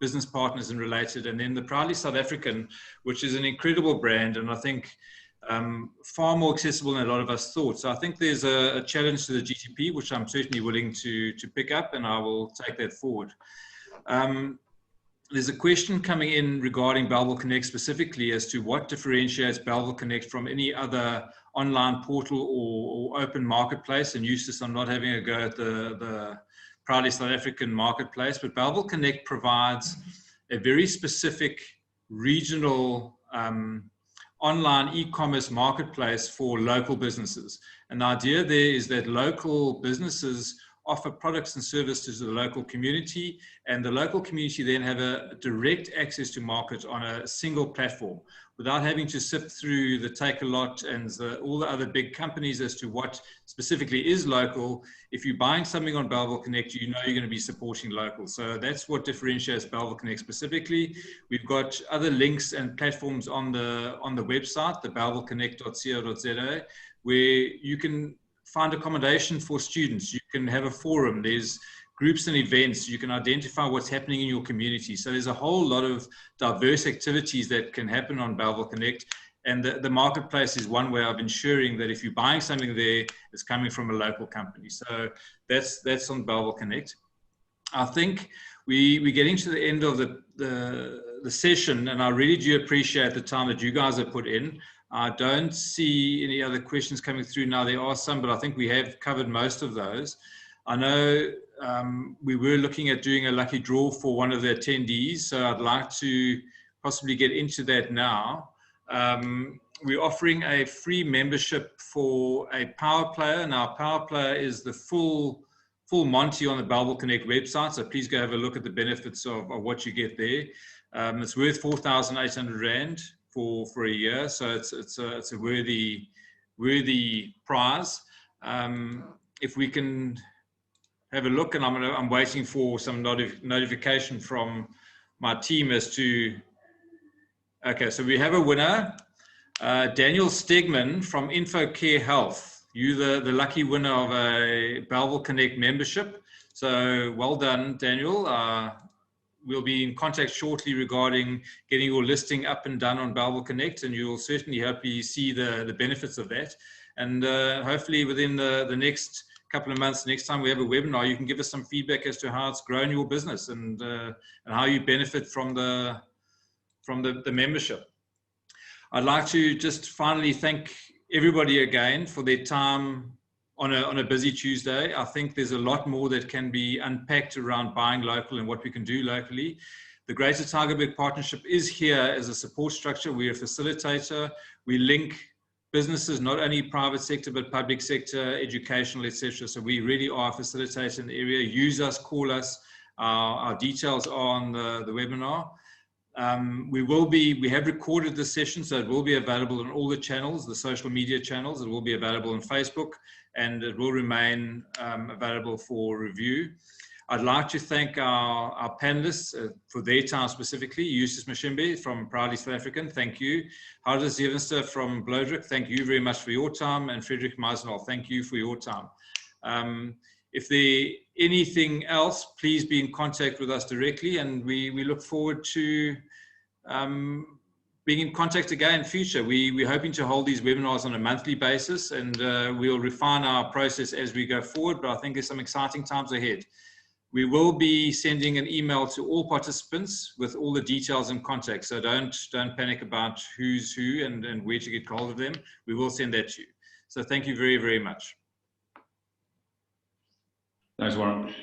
business partners and related, and then the Proudly South African, which is an incredible brand, and I think far more accessible than a lot of us thought. So I think there's a challenge to the GTP, which I'm certainly willing to pick up, and I will take that forward. There's a question coming in regarding Bellville Connect specifically as to what differentiates Bellville Connect from any other online portal or open marketplace. And Eustace, I'm not having a go at the Proudly South African marketplace, but Bellville Connect provides a very specific regional online e-commerce marketplace for local businesses. And the idea there is that local businesses offer products and services to the local community, and the local community then have a direct access to market on a single platform without having to sift through the Take-A-Lot and all the other big companies as to what specifically is local. If you're buying something on Bellville Connect, you know you're going to be supporting local. So that's what differentiates Bellville Connect specifically. We've got other links and platforms on the website, the bellvilleconnect.co.za, where you can find accommodation for students. You can have a forum. There's groups and events. You can identify what's happening in your community. So there's a whole lot of diverse activities that can happen on Bellville Connect. And the marketplace is one way of ensuring that if you're buying something there, it's coming from a local company. So that's on Bellville Connect. I think we're getting to the end of the session, and I really do appreciate the time that you guys have put in. I don't see any other questions coming through now. There are some, but I think we have covered most of those. I know we were looking at doing a lucky draw for one of the attendees, so I'd like to possibly get into that now. We're offering a free membership for a Power Player. Now, Power Player is the full Monty on the Bellville Connect website, so please go have a look at the benefits of what you get there. It's worth 4,800 Rand for a year, so it's a worthy prize. If we can have a look, and I'm waiting for some notification from my team as to. Okay, so we have a winner, Daniel Stegman from InfoCare Health. You're the lucky winner of a Bellville Connect membership. So well done, Daniel. We'll be in contact shortly regarding getting your listing up and done on Bellville Connect, and you'll certainly hopefully see the benefits of that. And hopefully within the next couple of months, next time we have a webinar, you can give us some feedback as to how it's grown your business and how you benefit from the membership. I'd like to just finally thank everybody again for their time on a busy Tuesday. I think there's a lot more that can be unpacked around buying local and what we can do locally. The Greater Tygerberg Partnership is here as a support structure. We're a facilitator. We link businesses, not only private sector, but public sector, educational, etc. So we really are a facilitator in the area. Use us, call us. Our details are on the webinar. We have recorded this session, so it will be available on all the channels, the social media channels. It will be available on Facebook, and it will remain available for review. I'd like to thank our panelists for their time specifically. Eustace Mashimbe from Proudly South African, thank you. Harder Zevenster from Blowdruk, thank you very much for your time. And Frederick Meisnal, thank you for your time. If there's anything else, please be in contact with us directly, and we look forward to being being in contact again in future. We're hoping to hold these webinars on a monthly basis, and we'll refine our process as we go forward, but I think there's some exciting times ahead. We will be sending an email to all participants with all the details and contact, so don't panic about who's who and where to get hold of them. We will send that to you. So thank you very, very much. Thanks, Warren.